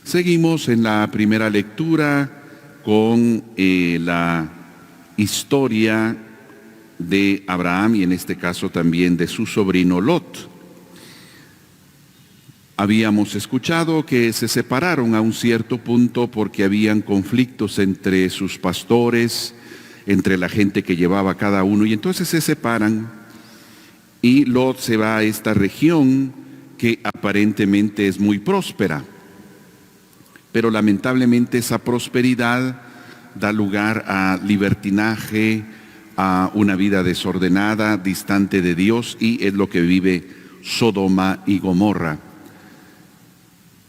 Seguimos en la primera lectura con la historia de Abraham y en este caso también de su sobrino Lot. Habíamos escuchado que se separaron a un cierto punto porque habían conflictos entre sus pastores, entre la gente que llevaba cada uno, y entonces se separan y Lot se va a esta región que aparentemente es muy próspera. Pero lamentablemente esa prosperidad da lugar a libertinaje, a una vida desordenada, distante de Dios, y es lo que vive Sodoma y Gomorra.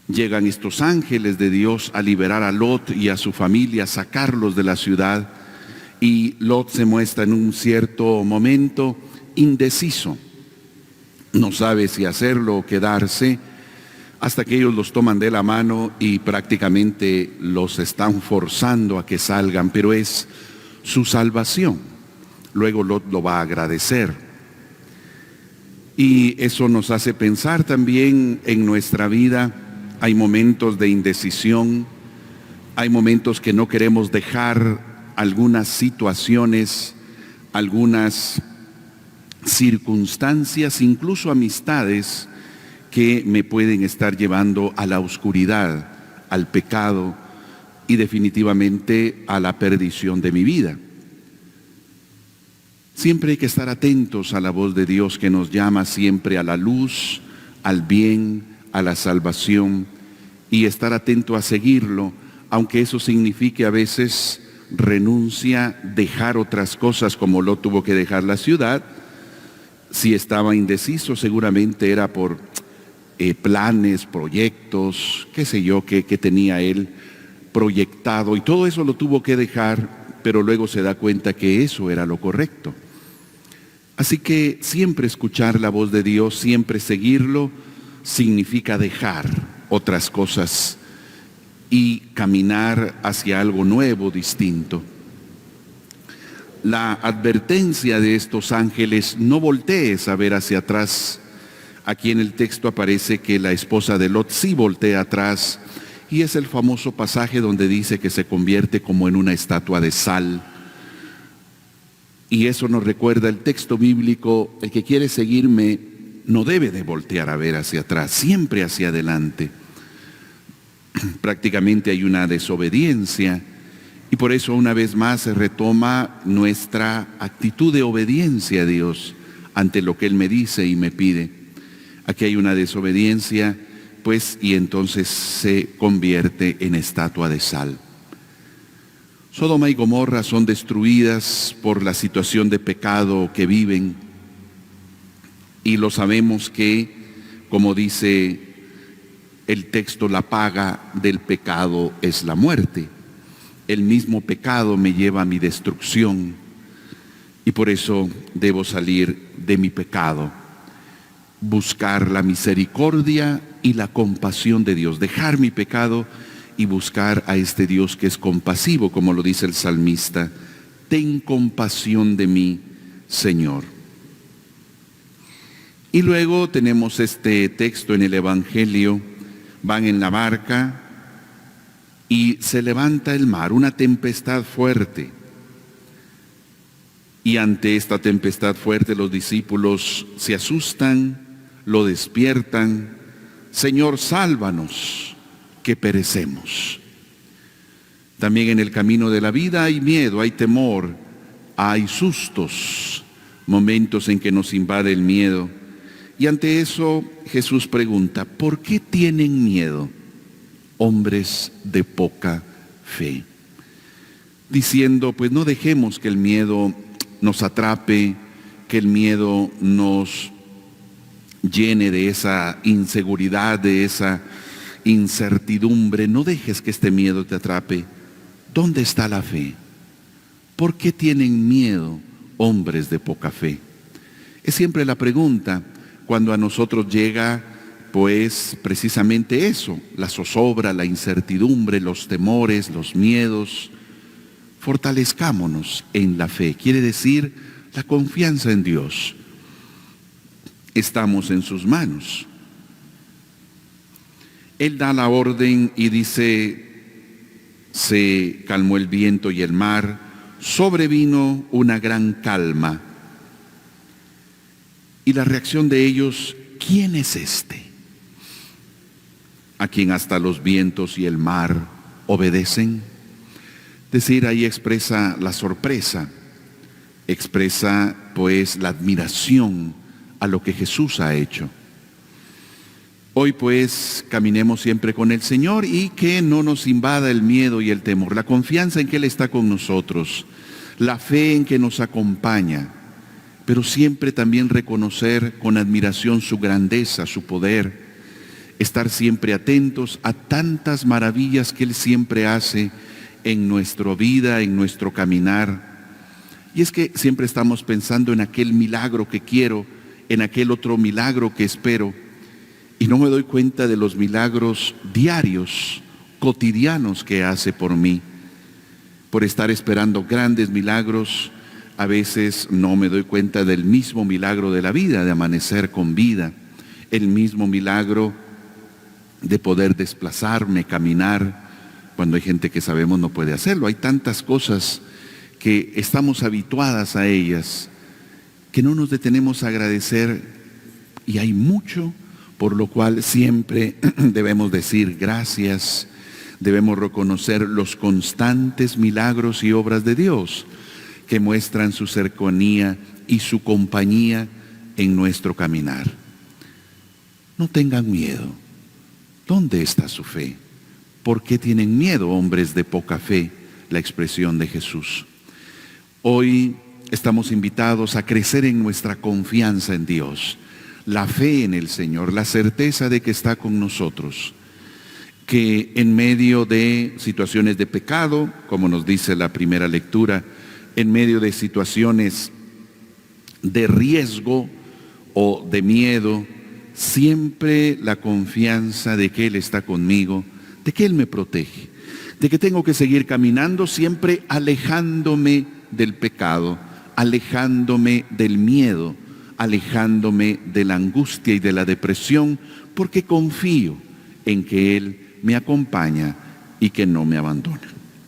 Llegan estos ángeles de Dios a liberar a Lot y a su familia, a sacarlos de la ciudad, y Lot se muestra en un cierto momento indeciso. No sabe si hacerlo o quedarse, hasta que ellos los toman de la mano y prácticamente los están forzando a que salgan, pero es su salvación. Luego Lot lo va a agradecer. Y eso nos hace pensar también en nuestra vida. Hay momentos de indecisión, hay momentos que no queremos dejar algunas situaciones, algunas circunstancias, incluso amistades, que me pueden estar llevando a la oscuridad, al pecado y definitivamente a la perdición de mi vida. Siempre hay que estar atentos a la voz de Dios que nos llama siempre a la luz, al bien, a la salvación, y estar atento a seguirlo, aunque eso signifique a veces renuncia, dejar otras cosas, como Lot tuvo que dejar la ciudad. Si estaba indeciso, seguramente era por planes, proyectos, qué sé yo, que tenía él proyectado, y todo eso lo tuvo que dejar, pero luego se da cuenta que eso era lo correcto. Así que siempre escuchar la voz de Dios, siempre seguirlo, significa dejar otras cosas y caminar hacia algo nuevo, distinto. La advertencia de estos ángeles: no voltees a ver hacia atrás. Aquí en el texto aparece que la esposa de Lot sí voltea atrás, y es el famoso pasaje donde dice que se convierte como en una estatua de sal. Y eso nos recuerda el texto bíblico: el que quiere seguirme no debe de voltear a ver hacia atrás, siempre hacia adelante. Prácticamente hay una desobediencia, y por eso una vez más se retoma nuestra actitud de obediencia a Dios ante lo que Él me dice y me pide. Aquí hay una desobediencia, pues, y entonces se convierte en estatua de sal. Sodoma y Gomorra son destruidas por la situación de pecado que viven, y lo sabemos que, como dice el texto, la paga del pecado es la muerte. El mismo pecado me lleva a mi destrucción, y por eso debo salir de mi pecado, buscar la misericordia y la compasión de Dios, dejar mi pecado y buscar a este Dios que es compasivo, como lo dice el salmista: ten compasión de mí, Señor. Y luego tenemos este texto en el Evangelio: van en la barca y se levanta el mar, una tempestad fuerte. Y ante esta tempestad fuerte los discípulos se asustan, lo despiertan: Señor, sálvanos, que perecemos. También en el camino de la vida hay miedo, hay temor, hay sustos, momentos en que nos invade el miedo. Y ante eso Jesús pregunta: ¿por qué tienen miedo, hombres de poca fe? Diciendo, pues no dejemos que el miedo nos atrape, que el miedo nos llene de esa inseguridad, de esa incertidumbre. No dejes que este miedo te atrape. ¿Dónde está la fe? ¿Por qué tienen miedo, hombres de poca fe? Es siempre la pregunta cuando a nosotros llega, pues, precisamente eso: la zozobra, la incertidumbre, los temores, los miedos. Fortalezcámonos en la fe, quiere decir la confianza en Dios. Estamos en sus manos. Él da la orden y dice, se calmó el viento y el mar, sobrevino una gran calma. Y la reacción de ellos, ¿quién es este? A quien hasta los vientos y el mar obedecen. Es decir, ahí expresa la sorpresa, expresa pues la admiración a lo que Jesús ha hecho. Hoy pues caminemos siempre con el Señor y que no nos invada el miedo y el temor, la confianza en que Él está con nosotros, la fe en que nos acompaña, pero siempre también reconocer con admiración su grandeza, su poder, estar siempre atentos a tantas maravillas que Él siempre hace en nuestra vida, en nuestro caminar. Y es que siempre estamos pensando en aquel milagro que quiero, en aquel otro milagro que espero, y no me doy cuenta de los milagros diarios, cotidianos que hace por mí. Por estar esperando grandes milagros, a veces no me doy cuenta del mismo milagro de la vida, de amanecer con vida, el mismo milagro de poder desplazarme, caminar, cuando hay gente que sabemos no puede hacerlo. Hay tantas cosas que estamos habituadas a ellas, que no nos detenemos a agradecer, y hay mucho por lo cual siempre debemos decir gracias, debemos reconocer los constantes milagros y obras de Dios que muestran su cercanía y su compañía en nuestro caminar. No tengan miedo. ¿Dónde está su fe? ¿Por qué tienen miedo, hombres de poca fe? La expresión de Jesús. Hoy estamos invitados a crecer en nuestra confianza en Dios, la fe en el Señor, la certeza de que está con nosotros, que en medio de situaciones de pecado, como nos dice la primera lectura, en medio de situaciones de riesgo o de miedo, siempre la confianza de que Él está conmigo, de que Él me protege, de que tengo que seguir caminando siempre alejándome del pecado, alejándome del miedo, alejándome de la angustia y de la depresión, porque confío en que Él me acompaña y que no me abandona.